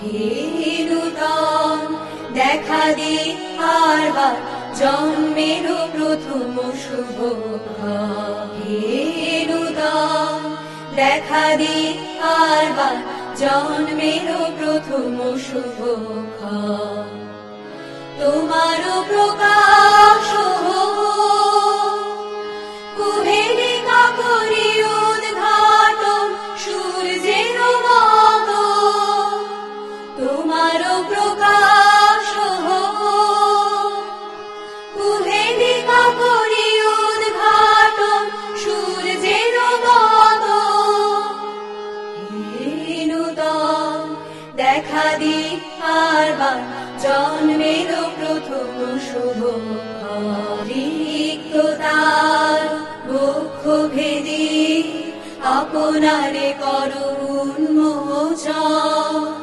হে নূতন দেখা দি আরবার জন্মের প্রথম শুভ হে নূতন দেখা দি আরবার জন্মের প্রথম শুভ তোমার প্রকাশ কুহেলিকা করি উদ্ঘাটন সূর্যের মত তোমার প্রকাশ কুহেলিকা করি উদ্ঘাটন সূর্যের মত হে নূতন দেখা দি আরবার জন্মের প্রথম শুভ রিক্ততার বক্ষ ভেদি আপনারে করুণ মোচন